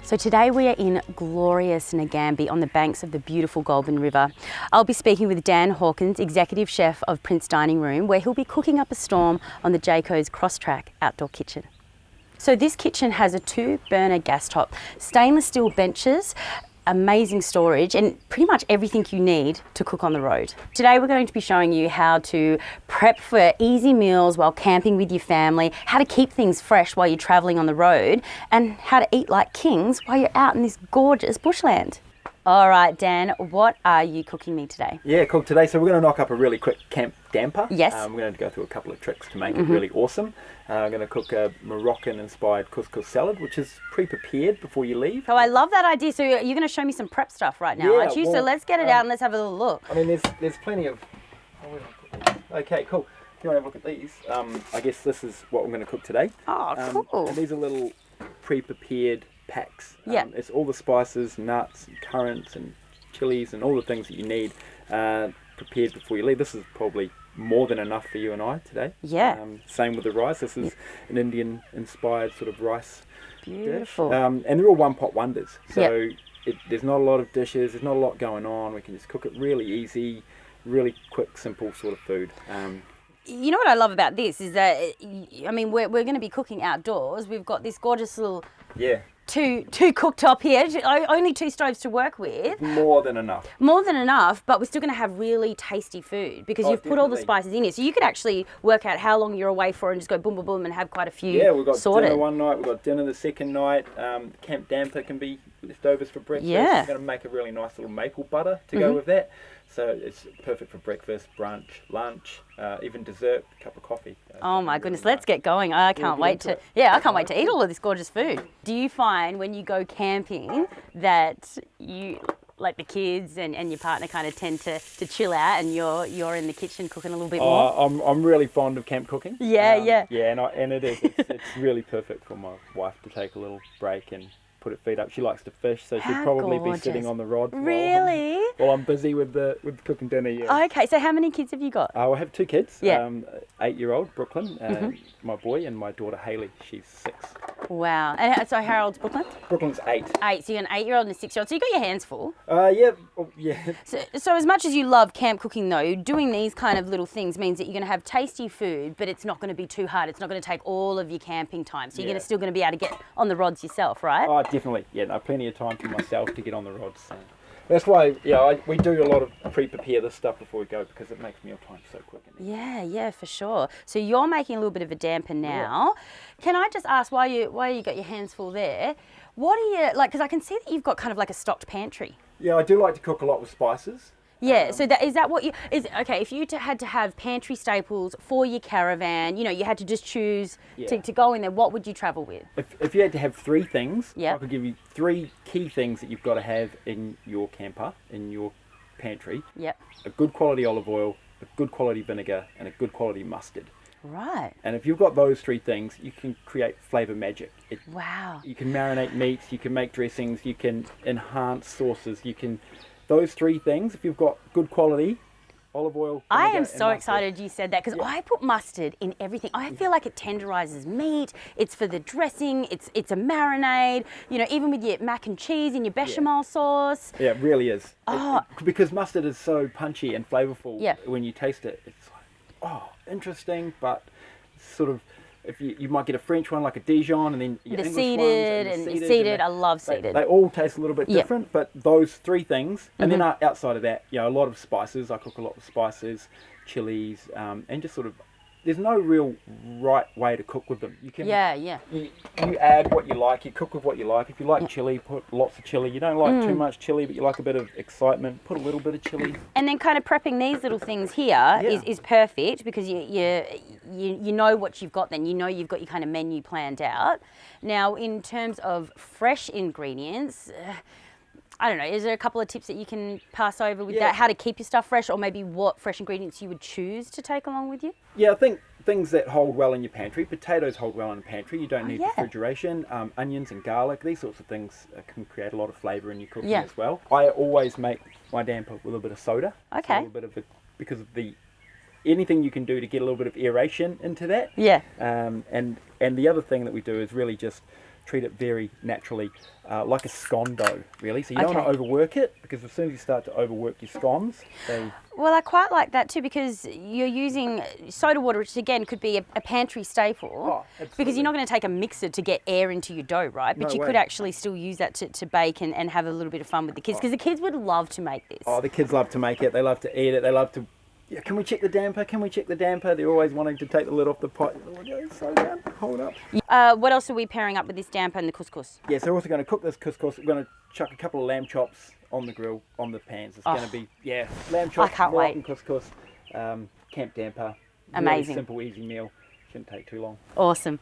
So today we are in glorious Nagambie on the banks of the beautiful Goulburn River. I'll be speaking with Dan Hawkins, Executive Chef of Prince Dining Room, where he'll be cooking up a storm on the Jayco's cross-track outdoor kitchen. So this kitchen has a 2-burner gas top, stainless steel benches, amazing storage, and pretty much everything you need to cook on the road. Today we're going to be showing you how to prep for easy meals while camping with your family, how to keep things fresh while you're travelling on the road, and how to eat like kings while you're out in this gorgeous bushland. All right, Dan, what are you cooking me today? Yeah, cool. Today, so we're going to knock up a really quick camp damper. Yes. We're going to go through a couple of tricks to make it really awesome. I'm going to cook a Moroccan-inspired couscous salad, which is pre-prepared before you leave. Oh, I love that idea. So you're going to show me some prep stuff right now, aren't you? Well, so let's get it out and let's have a little look. I mean, there's plenty of... Oh, where did I put these? Okay, cool. If you want to have a look at these, I guess this is what we're going to cook today. Oh, cool. And these are little pre-prepared packs. Yeah. It's all the spices, nuts, and currants, and chilies, and all the things that you need prepared before you leave. This is probably more than enough for you and I today. Yeah. Same with the rice. This is an Indian-inspired sort of rice Beautiful. dish. And they're all one-pot wonders. So there's not a lot of dishes. There's not a lot going on. We can just cook it really easy, really quick, simple sort of food. You know what I love about this is that, I mean, we're going to be cooking outdoors. We've got this gorgeous little two cooktop here, only 2 stoves to work with. More than enough. More than enough, but we're still going to have really tasty food because you've put all the spices in here. So you could actually work out how long you're away for and just go boom, boom, boom and have quite a few sorted. Yeah, we've got dinner one night, we've got dinner the second night. Camp damper can be leftovers for breakfast. Yeah. We're going to make a really nice little maple butter to go with that. So it's perfect for breakfast, brunch, lunch, even dessert, cup of coffee. Oh my goodness, let's get going. I can't wait to, I can't wait to eat all of this gorgeous food. Do you find when you go camping that you, like the kids and your partner kind of tend to chill out and you're in the kitchen cooking a little bit more? I'm really fond of camp cooking. Yeah. Yeah, and it is. It's really perfect for my wife to take a little break and put her feet up. She likes to fish, so she'd probably be sitting on the rod Really? while I'm busy with cooking dinner. Yeah. Okay, so how many kids have you got? I have 2 kids. Yeah. 8-year-old Brooklyn, my boy, and my daughter Hayley. She's 6. Wow. And so how old's Brooklyn? Brooklyn's 8. 8. So you're an 8-year-old and a 6-year-old. So you got your hands full. Yeah. So as much as you love camp cooking though, doing these kind of little things means that you're going to have tasty food, but it's not going to be too hard. It's not going to take all of your camping time. So you're still going to be able to get on the rods yourself, right? Oh, definitely. Yeah, no, plenty of time for myself to get on the rods. So. That's why, we do a lot of pre-prepare this stuff before we go because it makes meal time so quick. Yeah, for sure. So you're making a little bit of a damper now. Yeah. Can I just ask, while you got your hands full there, what are you, like, because I can see that you've got kind of like a stocked pantry. Yeah, I do like to cook a lot with spices. Yeah, so is that what you, okay, if you had to have pantry staples for your caravan, you had to just choose to go in there, what would you travel with? If you had to have 3 things, I could give you 3 key things that you've got to have in your camper, in your pantry. Yep. A good quality olive oil, a good quality vinegar, and a good quality mustard. Right. And if you've got those 3 things, you can create flavour magic. Wow. You can marinate meats, you can make dressings, you can enhance sauces, you can... Those 3 things, if you've got good quality, olive oil, I am so excited you said that because I put mustard in everything. I feel like it tenderizes meat. It's for the dressing. It's a marinade. Even with your mac and cheese and your bechamel sauce. Yeah, it really is. Because mustard is so punchy and flavorful. Yeah. When you taste it, it's like, interesting, but sort of. If you might get a French one like a Dijon, and then your English seeded ones, and seeded. I love seeded. They all taste a little bit different, but those 3 things, and then outside of that, a lot of spices. I cook a lot with spices, chilies, and just sort of. There's no real right way to cook with them. You can. You add what you like. You cook with what you like. If you like chili, put lots of chili. You don't like too much chili, but you like a bit of excitement. Put a little bit of chili. And then kind of prepping these little things here is perfect because you know what you've got. Then you've got your kind of menu planned out. Now, in terms of fresh ingredients. I don't know, is there a couple of tips that you can pass over with that? How to keep your stuff fresh, or maybe what fresh ingredients you would choose to take along with you? Yeah, I think things that hold well in your pantry. Potatoes hold well in the pantry. You don't need refrigeration. Onions and garlic, these sorts of things can create a lot of flavour in your cooking as well. I always make my damper with a little bit of soda. Okay. A little bit of because of anything you can do to get a little bit of aeration into that. Yeah. And the other thing that we do is really just treat it very naturally, like a scone dough, really. So you don't want to overwork it, because as soon as you start to overwork your scones, they... Well, I quite like that too, because you're using soda water, which again could be a pantry staple, because you're not going to take a mixer to get air into your dough, right? But you could actually still use that to bake and have a little bit of fun with the kids, because the kids would love to make this. Oh, the kids love to make it. They love to eat it. They love to... Yeah, can we check the damper? Can we check the damper? They're always wanting to take the lid off the pot. Oh, slow down. Hold up. What else are we pairing up with this damper and the couscous? Yeah, so we're also going to cook this couscous. We're going to chuck a couple of lamb chops on the grill, on the pans. It's going to be, lamb chops, I can't Moroccan wait. Couscous, camp damper. Amazing. Really simple, easy meal. Shouldn't take too long. Awesome.